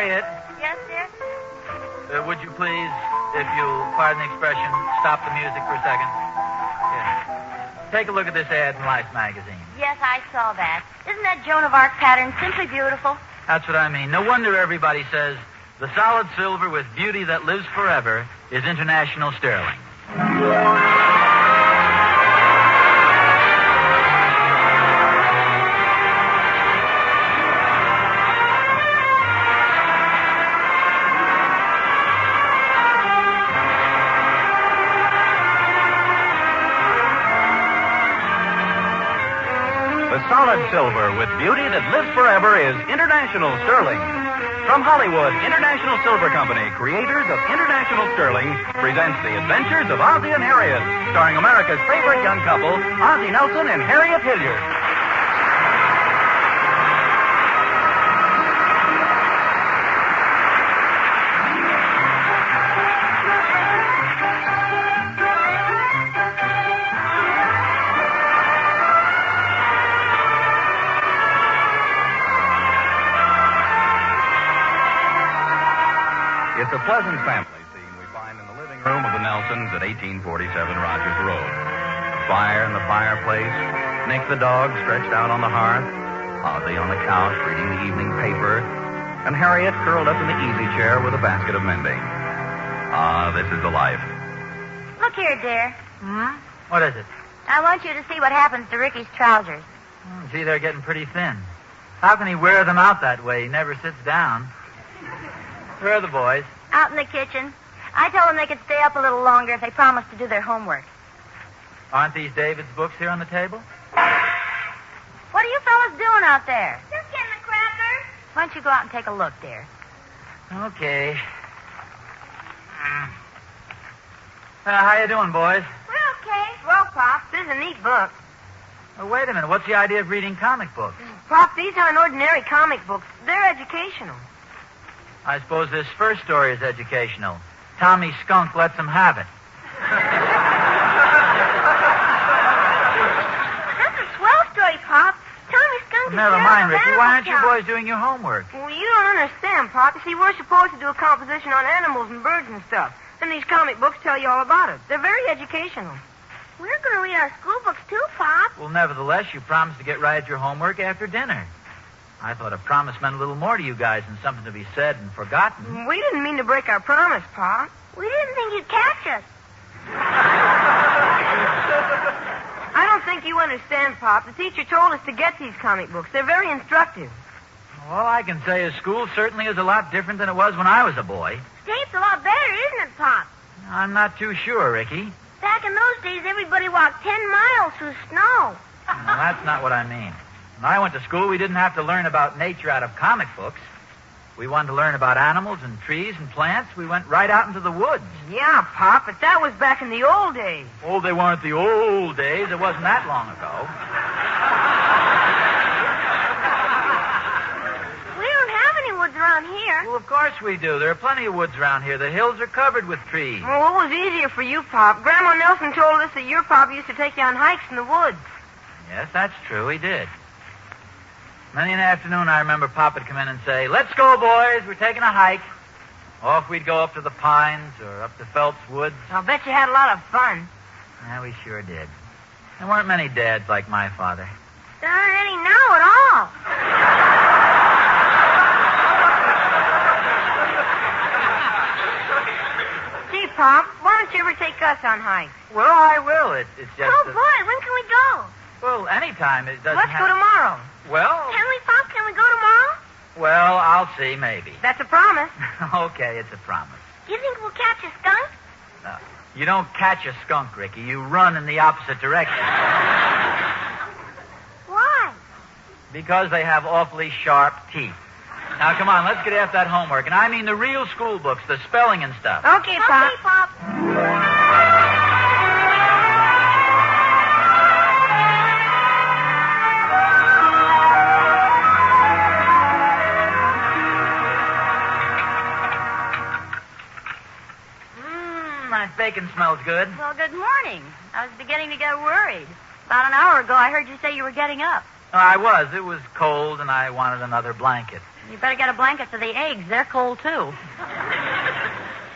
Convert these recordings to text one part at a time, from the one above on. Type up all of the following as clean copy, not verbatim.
Harriet. Yes, dear? Would you please, if you'll pardon the expression, stop the music for a second? Here. Take a look at this ad in Life magazine. Yes, I saw that. Isn't that Joan of Arc pattern simply beautiful? That's what I mean. No wonder everybody says the solid silver with beauty that lives forever is International Sterling. The solid silver with beauty that lives forever is International Sterling. From Hollywood, International Silver Company, creators of International Sterling, presents The Adventures of Ozzie and Harriet, starring America's favorite young couple, Ozzie Nelson and Harriet Hilliard. It's a pleasant family scene we find in the living room of the Nelsons at 1847 Rogers Road. Fire in the fireplace, Nick the dog stretched out on the hearth, Ozzie on the couch reading the evening paper, and Harriet curled up in the easy chair with a basket of mending. Ah, this is the life. Look here, dear. What is it? I want you to see what happens to Ricky's trousers. Gee, they're getting pretty thin. How can he wear them out that way? He never sits down. Where are the boys? Out in the kitchen. I told them they could stay up a little longer if they promised to do their homework. Aren't these David's books here on the table? What are you fellas doing out there? Just getting a cracker. Why don't you go out and take a look, dear? Okay. How you doing, boys? We're okay. Well, Pop, this is a neat book. Wait a minute. What's the idea of reading comic books? Pop, these aren't ordinary comic books. They're educational. I suppose this first story is educational. Tommy Skunk lets him have it. That's a swell story, Pop. Tommy Skunk is Never sheriff mind, of Ricky. Animal Why aren't you Town. boys doing your homework? Well, you don't understand, Pop. You see, we're supposed to do a composition on animals and birds and stuff. And these comic books tell you all about it. They're very educational. We're going to read our school books, too, Pop. Well, nevertheless, you promised to get right at your homework after dinner. I thought a promise meant a little more to you guys than something to be said and forgotten. We didn't mean to break our promise, Pop. We didn't think you'd catch us. I don't think you understand, Pop. The teacher told us to get these comic books. They're very instructive. All I can say is school certainly is a lot different than it was when I was a boy. State's a lot better, isn't it, Pop? I'm not too sure, Ricky. Back in those days, everybody walked 10 miles through snow. No, that's not what I mean. When I went to school, we didn't have to learn about nature out of comic books. We wanted to learn about animals and trees and plants. We went right out into the woods. Yeah, Pop, but that was back in the old days. Oh, they weren't the old days. It wasn't that long ago. We don't have any woods around here. Well, of course we do. There are plenty of woods around here. The hills are covered with trees. Well, what was easier for you, Pop? Grandma Nelson told us that your Pop used to take you on hikes in the woods. Yes, that's true. He did. Many an afternoon, I remember Pop would come in and say, "Let's go, boys. We're taking a hike." Off we'd go up to the pines or up to Phelps Woods. I'll bet you had a lot of fun. Yeah, we sure did. There weren't many dads like my father. There aren't any now at all. Gee, Pop, why don't you ever take us on hikes? Well, I will. It's just... Oh, boy, when can we go? Well, anytime. It doesn't Let's have... go tomorrow. Well, Can we, Pop? Can we go tomorrow? well, I'll see, maybe. That's a promise. Okay, it's a promise. Do you think we'll catch a skunk? No, you don't catch a skunk, Ricky. You run in the opposite direction. Why? Because they have awfully sharp teeth. Now, come on, let's get after that homework. And I mean the real school books, the spelling and stuff. Okay, Pop. Okay, Pop. That bacon smells good. Well, good morning. I was beginning to get worried. About an hour ago, I heard you say you were getting up. I was. It was cold, and I wanted another blanket. You better get a blanket for the eggs. They're cold, too.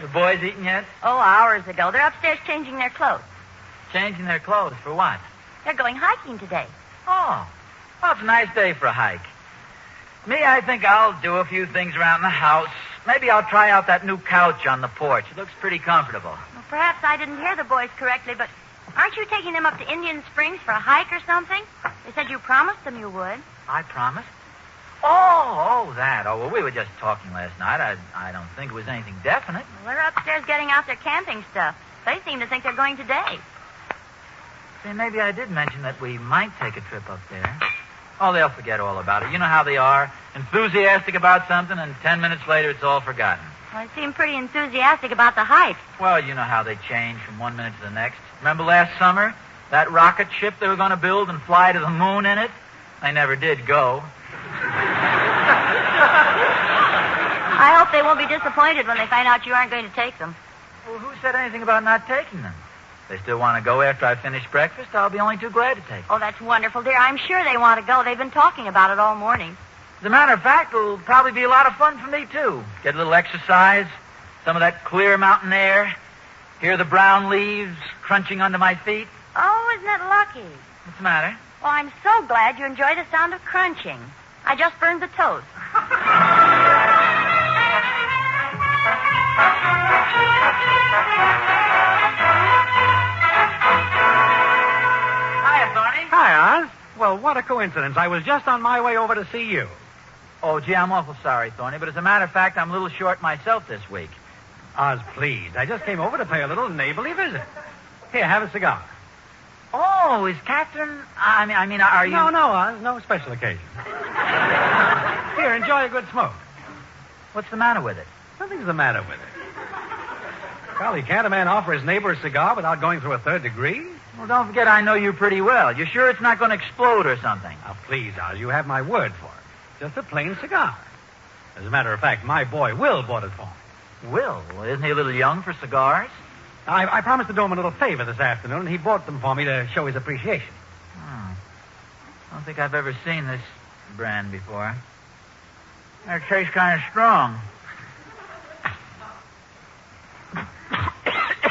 The boys eaten yet? Oh, hours ago. They're upstairs changing their clothes. Changing their clothes for what? They're going hiking today. Oh, well, it's a nice day for a hike. Me, I think I'll do a few things around the house. Maybe I'll try out that new couch on the porch. It looks pretty comfortable. Well, perhaps I didn't hear the boys correctly, but aren't you taking them up to Indian Springs for a hike or something? They said you promised them you would. I promised? Oh, that. Oh, well, we were just talking last night. I don't think it was anything definite. Well, they're upstairs getting out their camping stuff. They seem to think they're going today. See, maybe I did mention that we might take a trip up there. Oh, they'll forget all about it. You know how they are. Enthusiastic about something, and 10 minutes later it's all forgotten. Well, they seem pretty enthusiastic about the hike. Well, you know how they change from one minute to the next. Remember last summer? That rocket ship they were going to build and fly to the moon in it? They never did go. I hope they won't be disappointed when they find out you aren't going to take them. Well, who said anything about not taking them? They still want to go after I finish breakfast. I'll be only too glad to take them. Oh, that's wonderful, dear. I'm sure they want to go. They've been talking about it all morning. As a matter of fact, it'll probably be a lot of fun for me, too. Get a little exercise, some of that clear mountain air, hear the brown leaves crunching under my feet. Oh, isn't that lucky? What's the matter? Well, I'm so glad you enjoy the sound of crunching. I just burned the toast. Hi, Oz. Well, what a coincidence. I was just on my way over to see you. Oh, gee, I'm awful sorry, Thorny, but as a matter of fact, I'm a little short myself this week. Oz, please. I just came over to pay a little neighborly visit. Here, have a cigar. Oh, is Catherine... I mean, are you... No, Oz. No special occasion. Here, enjoy a good smoke. What's the matter with it? Nothing's the matter with it. Golly, can't a man offer his neighbor a cigar without going through a third degree? Well, don't forget I know you pretty well. You sure it's not going to explode or something? Now, please, Oz, you have my word for it. Just a plain cigar. As a matter of fact, my boy Will bought it for me. Will? Isn't he a little young for cigars? I promised to do him a little favor this afternoon, and he bought them for me to show his appreciation. I don't think I've ever seen this brand before. It tastes kind of strong.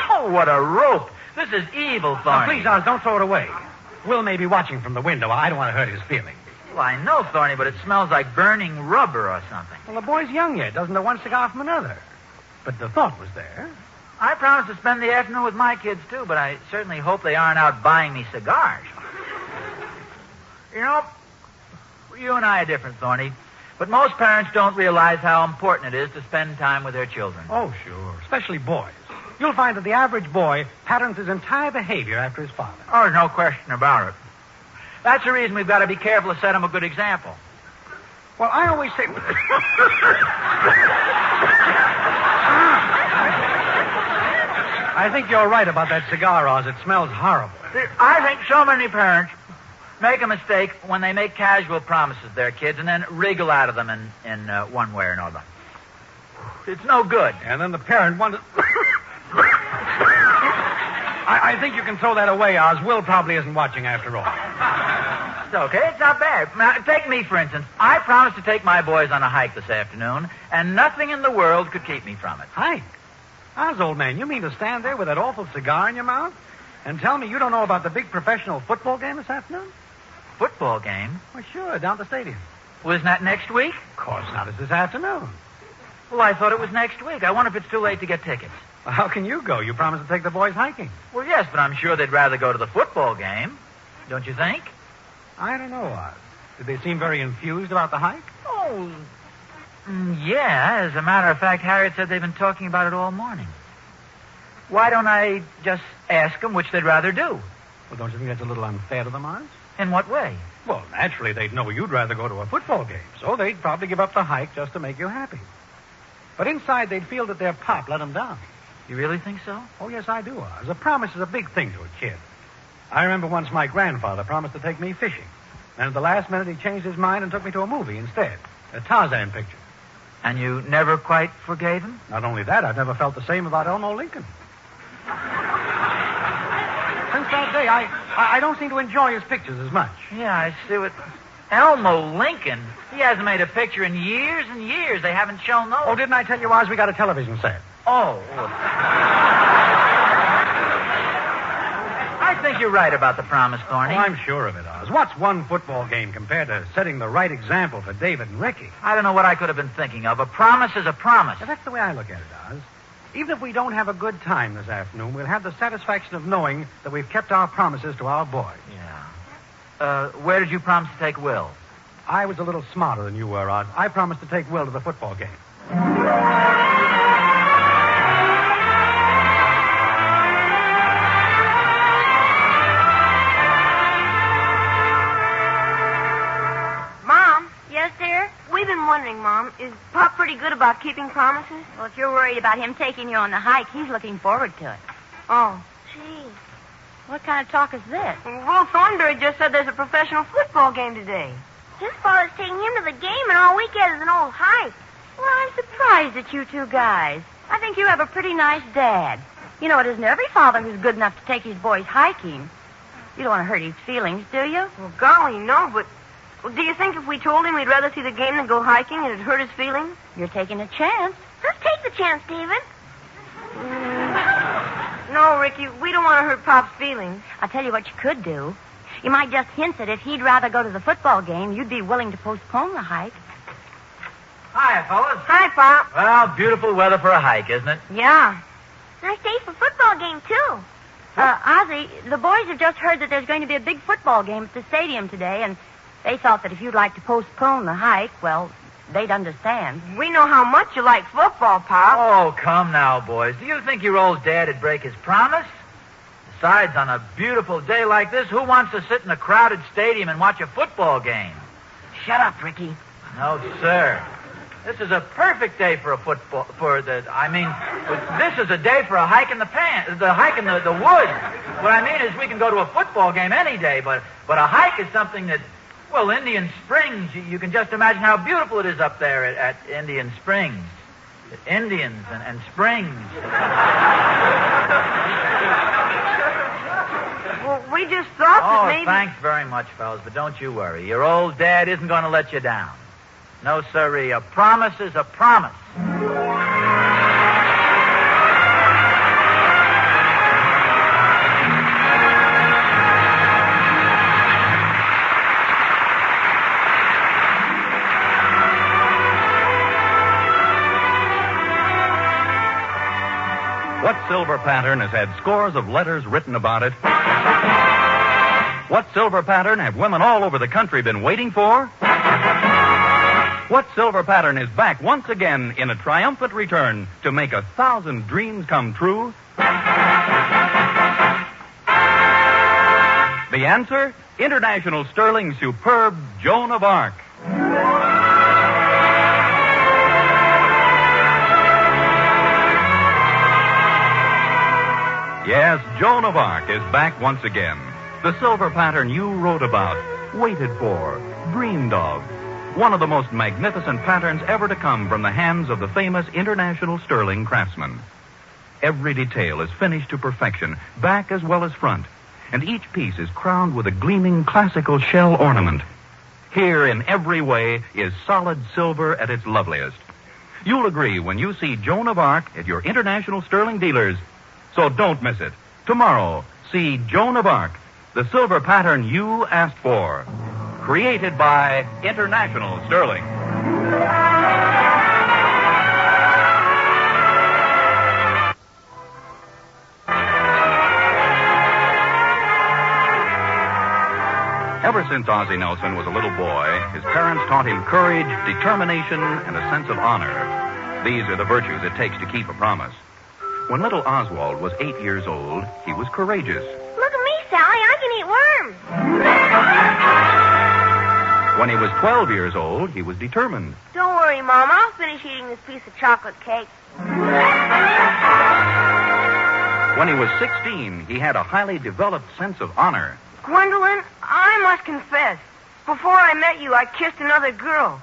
Oh, what a rope. This is evil, Thorny. Now, please, Oz, don't throw it away. Will may be watching from the window. I don't want to hurt his feelings. Well, I know, Thorny, but it smells like burning rubber or something. Well, the boy's young yet. Doesn't know one cigar from another. But the thought was there. I promised to spend the afternoon with my kids, too, but I certainly hope they aren't out buying me cigars. You know, you and I are different, Thorny, but most parents don't realize how important it is to spend time with their children. Oh, sure. Especially boys. You'll find that the average boy patterns his entire behavior after his father. Oh, there's no question about it. That's the reason we've got to be careful to set him a good example. Well, I always say... I think you're right about that cigar, Oz. It smells horrible. I think so many parents make a mistake when they make casual promises to their kids and then wriggle out of them in one way or another. It's no good. And then the parent wonders... I think you can throw that away, Oz. Will probably isn't watching after all. It's okay. It's not bad. Now, take me, for instance. I promised to take my boys on a hike this afternoon, and nothing in the world could keep me from it. Hike? Oz, old man, you mean to stand there with that awful cigar in your mouth and tell me you don't know about the big professional football game this afternoon? Football game? Well, sure, down at the stadium. Well, isn't that next week? Of course not. It's this afternoon. Well, I thought it was next week. I wonder if it's too late to get tickets. Well, how can you go? You promised to take the boys hiking. Well, yes, but I'm sure they'd rather go to the football game. Don't you think? I don't know, Oz. Did they seem very enthused about the hike? Oh, yeah. As a matter of fact, Harriet said they've been talking about it all morning. Why don't I just ask them which they'd rather do? Well, don't you think that's a little unfair to them, Oz? In what way? Well, naturally, they'd know you'd rather go to a football game, so they'd probably give up the hike just to make you happy. But inside, they'd feel that their pop let them down. You really think so? Oh, yes, I do, Oz. A promise is a big thing to a kid. I remember once my grandfather promised to take me fishing. And at the last minute, he changed his mind and took me to a movie instead. A Tarzan picture. And you never quite forgave him? Not only that, I've never felt the same about Elmo Lincoln. Since that day, I don't seem to enjoy his pictures as much. Yeah, I see what... Elmo Lincoln? He hasn't made a picture in years and years. They haven't shown those. Oh, didn't I tell you, Oz, we got a television set? Oh. I think you're right about the promise, Thorny. Oh, I'm sure of it, Oz. What's one football game compared to setting the right example for David and Ricky? I don't know what I could have been thinking of. A promise is a promise. Well, that's the way I look at it, Oz. Even if we don't have a good time this afternoon, we'll have the satisfaction of knowing that we've kept our promises to our boys. Yeah. Where did you promise to take Will? I was a little smarter than you were, Oz. I promised to take Will to the football game. Mom, Yes, dear? we've been wondering, Mom, is Pop pretty good about keeping promises? Well, if you're worried about him taking you on the hike, he's looking forward to it. Oh. Gee. What kind of talk is this? Will Thornberry just said there's a professional football game today. His father's taking him to the game, and all we get is an old hike. Well, I'm surprised at you two guys. I think you have a pretty nice dad. You know, it isn't every father who's good enough to take his boys hiking. You don't want to hurt his feelings, do you? Well, golly, no, but do you think if we told him we'd rather see the game than go hiking, it'd hurt his feelings? You're taking a chance. Let's take the chance, David. No, Ricky, we don't want to hurt Pop's feelings. I'll tell you what you could do. You might just hint that if he'd rather go to the football game, you'd be willing to postpone the hike. Hi, fellas. Hi, Pop. Well, beautiful weather for a hike, isn't it? Yeah. Nice day for football game, too. Ozzie, the boys have just heard that there's going to be a big football game at the stadium today, and they thought that if you'd like to postpone the hike, well, they'd understand. We know how much you like football, Pop. Oh, come now, boys. Do you think your old dad would break his promise? Besides, on a beautiful day like this, who wants to sit in a crowded stadium and watch a football game? Shut up, Ricky. No, sir. This is a perfect day for a football, this is a day for a hike in the hike in the woods. What I mean is we can go to a football game any day, but a hike is something that, well, Indian Springs, you can just imagine how beautiful it is up there at Indian Springs. Indians and springs. Well, we just thought that maybe... Thanks very much, fellas, but don't you worry. Your old dad isn't going to let you down. No, sirree. A promise is a promise. What silver pattern has had scores of letters written about it? What silver pattern have women all over the country been waiting for? What silver pattern is back once again in a triumphant return to make 1,000 dreams come true? The answer? International Sterling Superb Joan of Arc. Yes, Joan of Arc is back once again. The silver pattern you wrote about, waited for, dreamed of. One of the most magnificent patterns ever to come from the hands of the famous International Sterling craftsman. Every detail is finished to perfection, back as well as front, and each piece is crowned with a gleaming classical shell ornament. Here, in every way, is solid silver at its loveliest. You'll agree when you see Joan of Arc at your International Sterling dealers. So don't miss it. Tomorrow, see Joan of Arc, the silver pattern you asked for. Created by International Sterling. Ever since Ozzie Nelson was a little boy, his parents taught him courage, determination, and a sense of honor. These are the virtues it takes to keep a promise. When little Oswald was 8 years old, he was courageous. Look at me, Sally. I can eat worms. When he was 12 years old, he was determined. Don't worry, Mom. I'll finish eating this piece of chocolate cake. When he was 16, he had a highly developed sense of honor. Gwendolyn, I must confess, before I met you, I kissed another girl.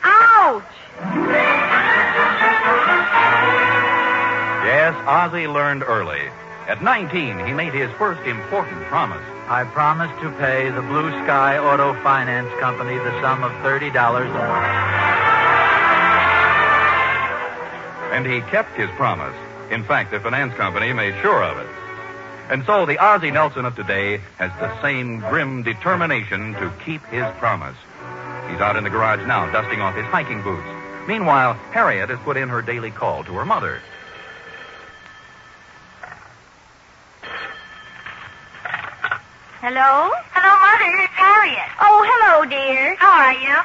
Ouch! Yes, Ozzie learned early. At 19, he made his first important promise. I promise to pay the Blue Sky Auto Finance Company the sum of $30 a month. And he kept his promise. In fact, the finance company made sure of it. And so the Ozzie Nelson of today has the same grim determination to keep his promise. He's out in the garage now, dusting off his hiking boots. Meanwhile, Harriet has put in her daily call to her mother. Hello? Hello, Mother. It's Harriet. Oh, hello, dear. How are you?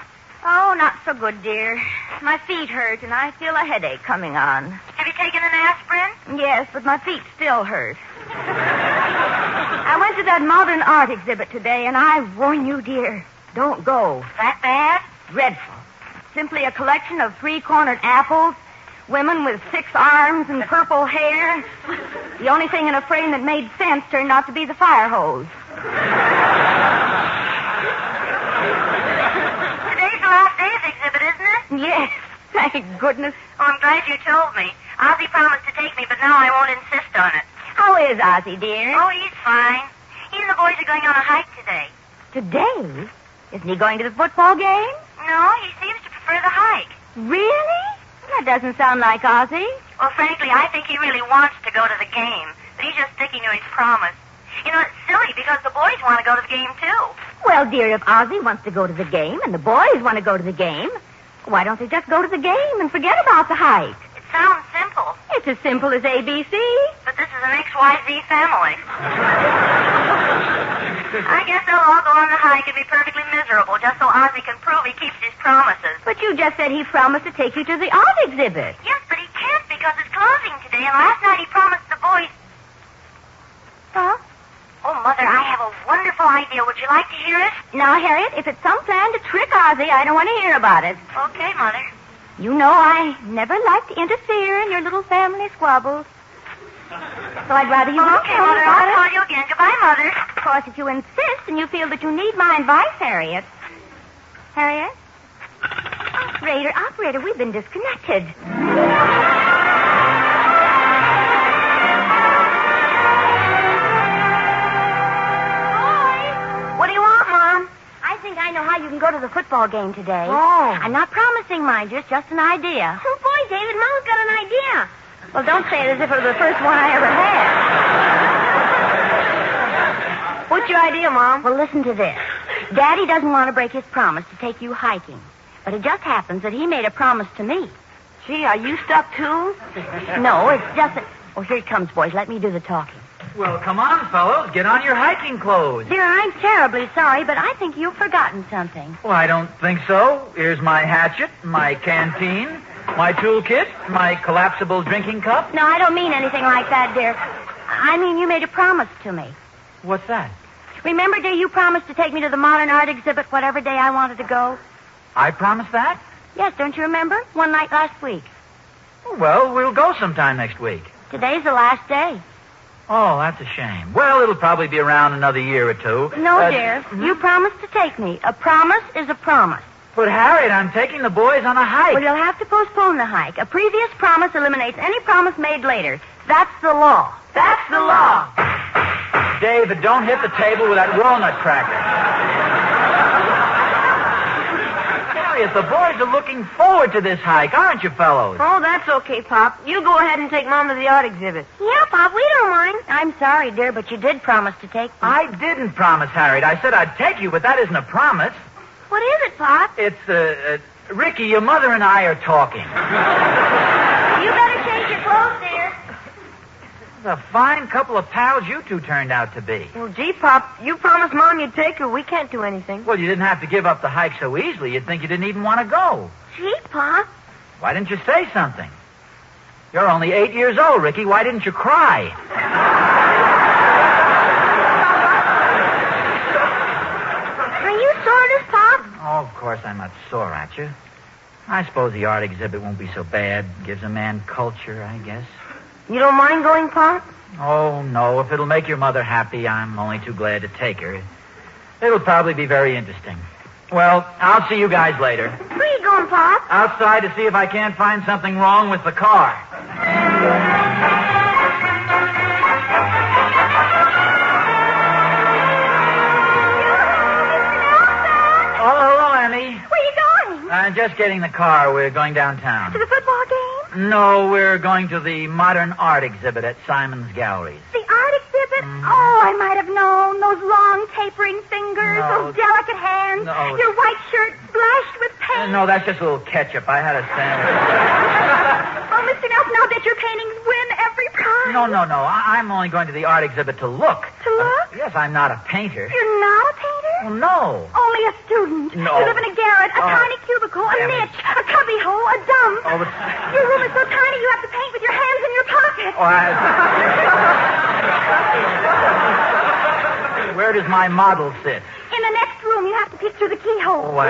Oh, not so good, dear. My feet hurt, and I feel a headache coming on. Have you taken an aspirin? Yes, but my feet still hurt. I went to that modern art exhibit today, and I warn you, dear, don't go. That bad? Dreadful. Simply a collection of three-cornered apples, women with 6 arms and purple hair. The only thing in a frame that made sense turned out to be the fire hose. Today's the last day of the exhibit, isn't it? Yes, thank goodness. Oh, I'm glad you told me. Ozzie promised to take me, but now I won't insist on it. How is Ozzie, dear? Oh, he's fine. He and the boys are going on a hike today. Today? Isn't he going to the football game? No, he seems to prefer the hike. Really? That doesn't sound like Ozzie. Well, frankly, I think he really wants to go to the game, but he's just sticking to his promise. You know, it's silly because the boys want to go to the game, too. Well, dear, if Ozzie wants to go to the game and the boys want to go to the game, why don't they just go to the game and forget about the hike? It sounds simple, It's as simple as ABC. but this is an XYZ family. I guess they'll all go on the hike and be perfectly miserable just so Ozzie can prove he keeps his promises. But you just said he promised to take you to the art exhibit. Yes, but he can't because it's closing today, and last night he promised the boys... Huh? Oh, Mother, I have a wonderful idea. Would you like to hear it? Now, Harriet, if it's some plan to trick Ozzie, I don't want to hear about it. Okay, Mother. You know I never like to interfere in your little family squabbles. So I'd rather you wouldn't Okay, tell me Mother, about I'll it. call you again. Goodbye, Mother. Of course, if you insist and you feel that you need my advice, Harriet. Harriet? Operator, we've been disconnected. What do you want, Mom? I think I know how you can go to the football game today. Oh. I'm not promising, mind you. It's just an idea. Oh, boy, David, Mom's got an idea. Well, don't say it as if it was the first one I ever had. What's your idea, Mom? Well, listen to this. Daddy doesn't want to break his promise to take you hiking. But it just happens that he made a promise to me. Gee, are you stuck, too? No, it's just that... Oh, here it comes, boys. Let me do the talking. Well, come on, fellows. Get on your hiking clothes. Dear, I'm terribly sorry, but I think you've forgotten something. Well, I don't think so. Here's my hatchet, my canteen, my toolkit, my collapsible drinking cup. No, I don't mean anything like that, dear. I mean, you made a promise to me. What's that? Remember, dear, you promised to take me to the modern art exhibit whatever day I wanted to go? I promised that? Yes, don't you remember? One night last week. Well, we'll go sometime next week. Today's the last day. Oh, that's a shame. Well, it'll probably be around another year or two. No, dear. You promised to take me. A promise is a promise. But, Harriet, I'm taking the boys on a hike. Well, you'll have to postpone the hike. A previous promise eliminates any promise made later. That's the law. That's the law. David, don't hit the table with that walnut cracker. Harriet, the boys are looking forward to this hike, aren't you, fellows? Oh, that's okay, Pop. You go ahead and take Mom to the art exhibit. Yeah, Pop, we don't mind. I'm sorry, dear, but you did promise to take me. I didn't promise, Harriet. I said I'd take you, but that isn't a promise. What is it, Pop? It's, Ricky, your mother and I are talking. You better change your clothes, dear. What a fine couple of pals you two turned out to be. Well, gee, Pop, you promised Mom you'd take her. We can't do anything. Well, you didn't have to give up the hike so easily. You'd think you didn't even want to go. Gee, Pop. Why didn't you say something? You're only 8 years old, Ricky. Why didn't you cry? Are you sore this, Pop? Oh, of course I'm not sore at you. I suppose the art exhibit won't be so bad. Gives a man culture, I guess. You don't mind going, Pop? Oh, no. If it'll make your mother happy, I'm only too glad to take her. It'll probably be very interesting. Well, I'll see you guys later. Where are you going, Pop? Outside to see if I can't find something wrong with the car. Just getting the car. We're going downtown. To the football game? No, we're going to the modern art exhibit at Simon's Galleries. The art exhibit? Oh, I might have known. Those long, tapering fingers, No. those delicate hands, No. your white shirt splashed with paint. No, that's just a little ketchup. I had a sandwich. Oh, Mr. Nelson, I'll bet your paintings win every prize. No. I'm only going to the art exhibit to look. To look? Yes, I'm not a painter. You're not a painter? Well, no. Only a student. No. You live in a garret, a Oh. tiny cubicle, a Damn it. niche, a cubbyhole, a dump. Oh, but... Your room is so tiny you have to paint with your hands in your pockets. Where does my model sit? In the next room, you have to peek through the keyhole. Oh,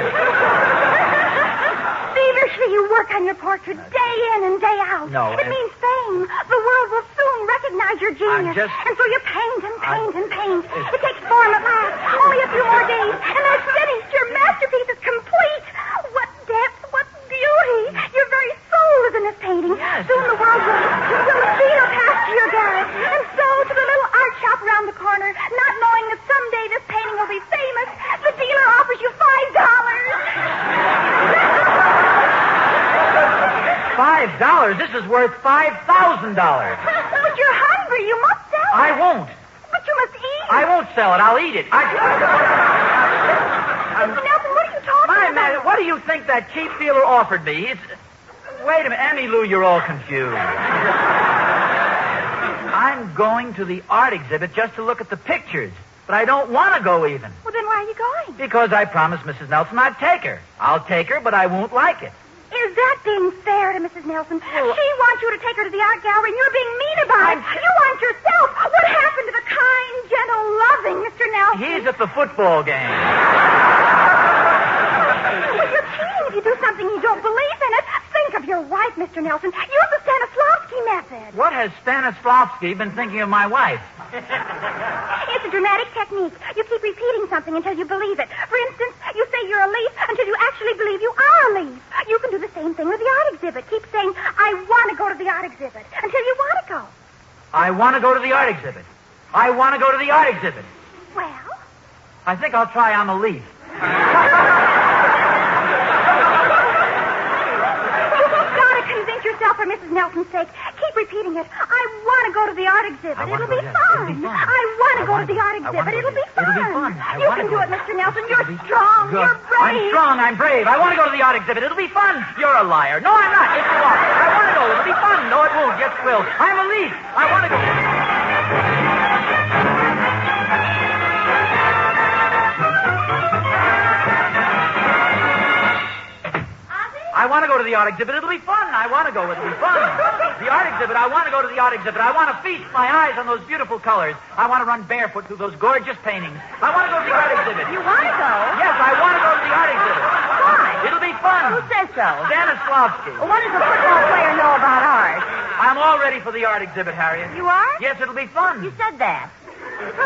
Feverishly, you work on your portrait day in and day out. No, It means fame. The world will soon recognize your genius. And so you paint and paint and paint. It takes form at last. Only a few more days, and that's finished. Your masterpiece is complete. What depth, what beauty. Your very soul is in this painting. Soon the world will feed a path to your garret. And so to the little art shop around the corner, not knowing that someday this painting will be famous, the dealer offers you $5. $5? This is worth $5,000. But you're hungry. You must sell it. I won't. But you must eat. I won't sell it. I'll eat it. Mr. Nelson, what are you talking My about? man, what do you think that cheap dealer offered me? Wait a minute. Emmy Lou, you're all confused. I'm going to the art exhibit just to look at the pictures. But I don't want to go even. Well, then why are you going? Because I promised Mrs. Nelson I'd take her. I'll take her, but I won't like it. Is that being fair to Mrs. Nelson? She wants you to take her to the art gallery, and you're being mean about it. You want yourself. What happened to the kind, gentle, loving Mr. Nelson? He's at the football game. Well, you're cheating if you do something you don't believe in it. Think of your wife, Mr. Nelson. Use the Stanislavski method. What has Stanislavski been thinking of my wife? It's a dramatic technique. You keep repeating something until you believe it. For instance, you say you're a leaf until you actually believe you are a leaf. You can do the same thing with the art exhibit. Keep saying, I want to go to the art exhibit, until you want to go. I want to go to the art exhibit. I want to go to the art exhibit. Well? I think I'll try I'm a leaf. You've got to convince yourself for Mrs. Nelson's sake. Keep repeating it. I want to go to the art exhibit. It'll be fun. I want to go to the art exhibit. It'll be fun. You can do it, Mr. Nelson. You're strong. You're brave. I'm strong. I'm brave. I want to go to the art exhibit. It'll be fun. You're a liar. No, I'm not. Yes, you are. I want to go. It'll be fun. No, it won't. Yes, it will. I'm a leaf. I want to go. I want to go to the art exhibit. It'll be fun. I want to go. It'll be fun. The art exhibit. I want to go to the art exhibit. I want to feast my eyes on those beautiful colors. I want to run barefoot through those gorgeous paintings. I want to go to the art exhibit. You want to go? Yes, I want to go to the art exhibit. Why? It'll be fun. Who says so? Stanislavski. Well, what does a football player know about art? I'm all ready for the art exhibit, Harriet. You are? Yes, it'll be fun. You said that.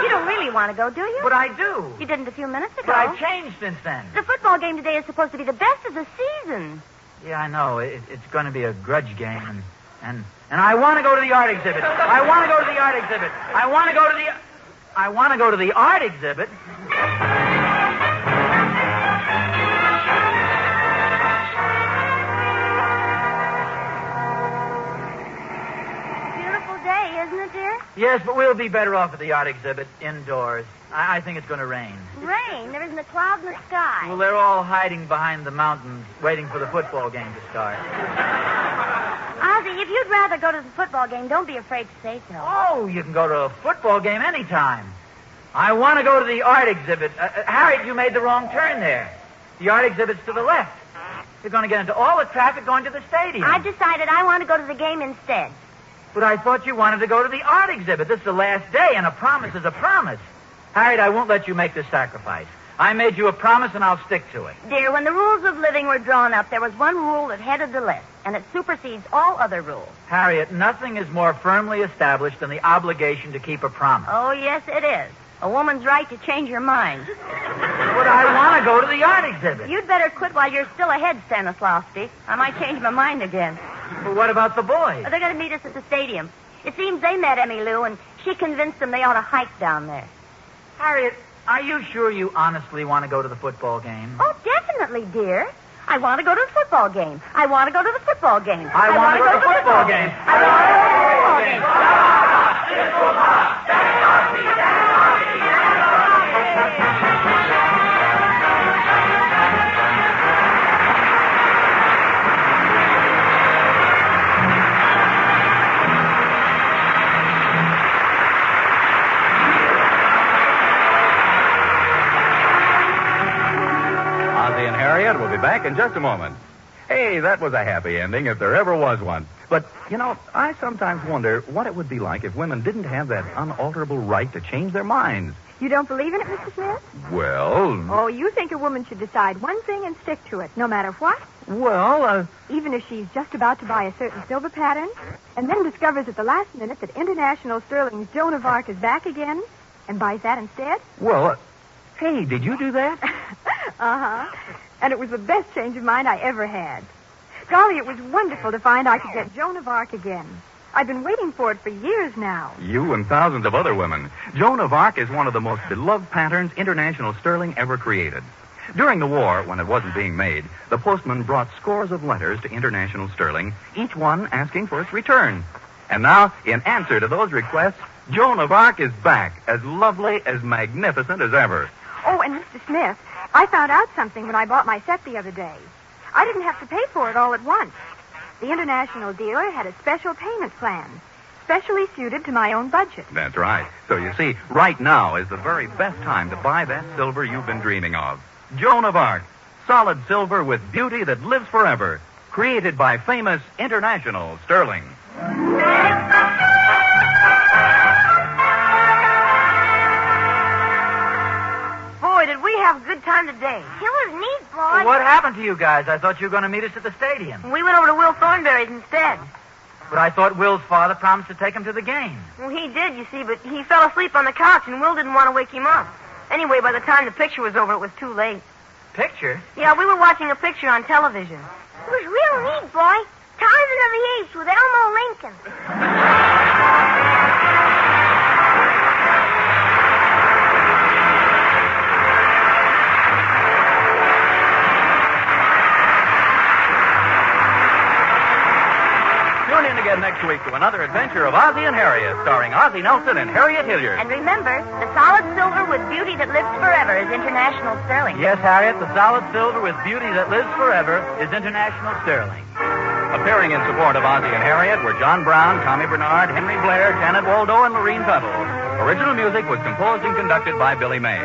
You don't really want to go, do you? But I do. You didn't a few minutes ago. But I've changed since then. The football game today is supposed to be the best of the season. Yeah, I know. It's going to be a grudge game, and I want to go to the art exhibit. I want to go to the art exhibit. I want to go to the art exhibit. Beautiful day, isn't it, dear? Yes, but we'll be better off at the art exhibit indoors. I think it's going to rain. Rain. There isn't a cloud in the sky. Well, they're all hiding behind the mountains, waiting for the football game to start. Ozzie, if you'd rather go to the football game, don't be afraid to say so. Oh, you can go to a football game anytime. I want to go to the art exhibit. Harriet, you made the wrong turn there. The art exhibit's to the left. You're going to get into all the traffic going to the stadium. I've decided I want to go to the game instead. But I thought you wanted to go to the art exhibit. This is the last day, and a promise is a promise. Harriet, I won't let you make this sacrifice. I made you a promise, and I'll stick to it. Dear, when the rules of living were drawn up, there was one rule that headed the list, and it supersedes all other rules. Harriet, nothing is more firmly established than the obligation to keep a promise. Oh, yes, it is. A woman's right to change her mind. But I want to go to the art exhibit. You'd better quit while you're still ahead, Stanislavski. I might change my mind again. But what about the boys? They're going to meet us at the stadium. It seems they met Emmy Lou, and she convinced them they ought to hike down there. Harriet, are you sure you honestly want to go to the football game? Oh, definitely, dear. I I want to go to the football game. I want to go to the football game. I want to go to the football game. I want to go to the football game. Ozzie and Harriet will be back in just a moment. Hey, that was a happy ending if there ever was one. But, I sometimes wonder what it would be like if women didn't have that unalterable right to change their minds. You don't believe in it, Mr. Smith? Well... Oh, you think a woman should decide one thing and stick to it, no matter what? Well, Even if she's just about to buy a certain silver pattern, and then discovers at the last minute that International Sterling's Joan of Arc is back again, and buys that instead? Well, hey, did you do that? Uh-huh. And it was the best change of mind I ever had. Golly, it was wonderful to find I could get Joan of Arc again. I've been waiting for it for years now. You and thousands of other women. Joan of Arc is one of the most beloved patterns International Sterling ever created. During the war, when it wasn't being made, the postman brought scores of letters to International Sterling, each one asking for its return. And now, in answer to those requests, Joan of Arc is back, as lovely, as magnificent as ever. Oh, and Mr. Smith, I found out something when I bought my set the other day. I didn't have to pay for it all at once. The International dealer had a special payment plan, specially suited to my own budget. That's right. So you see, right now is the very best time to buy that silver you've been dreaming of. Joan of Arc, solid silver with beauty that lives forever, created by famous International Sterling. Boy, did we have a good time today. It was neat, boy. Well, what happened to you guys? I thought you were going to meet us at the stadium. We went over to Will Thornberry's instead. But I thought Will's father promised to take him to the game. Well, he did, you see, but he fell asleep on the couch, and Will didn't want to wake him up. Anyway, by the time the picture was over, it was too late. Picture? Yeah, we were watching a picture on television. It was real neat, boy. Tarzan of the Apes with Elmo Lincoln. Tune in again next week to another adventure of Ozzie and Harriet, starring Ozzie Nelson and Harriet Hilliard. And remember, the solid silver with beauty that lives forever is International Sterling. Yes, Harriet, the solid silver with beauty that lives forever is International Sterling. Appearing in support of Ozzie and Harriet were John Brown, Tommy Bernard, Henry Blair, Janet Waldo, and Lorene Tuttle. Original music was composed and conducted by Billy May.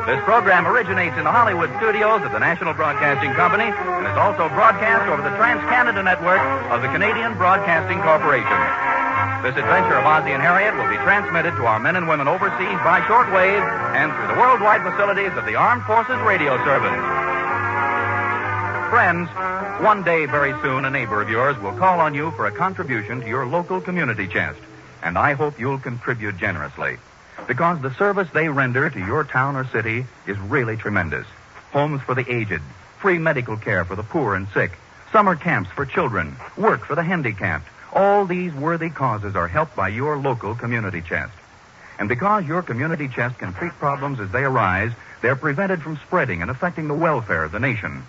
This program originates in the Hollywood studios of the National Broadcasting Company and is also broadcast over the Trans-Canada Network of the Canadian Broadcasting Corporation. This adventure of Ozzie and Harriet will be transmitted to our men and women overseas by shortwave and through the worldwide facilities of the Armed Forces Radio Service. Friends, one day very soon a neighbor of yours will call on you for a contribution to your local community chest, and I hope you'll contribute generously. Because the service they render to your town or city is really tremendous. Homes for the aged, free medical care for the poor and sick, summer camps for children, work for the handicapped. All these worthy causes are helped by your local community chest. And because your community chest can treat problems as they arise, they're prevented from spreading and affecting the welfare of the nation.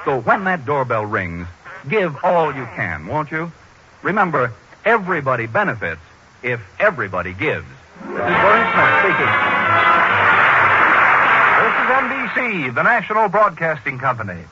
So when that doorbell rings, give all you can, won't you? Remember, everybody benefits if everybody gives. This is Vern Smith speaking. This is NBC, the National Broadcasting Company.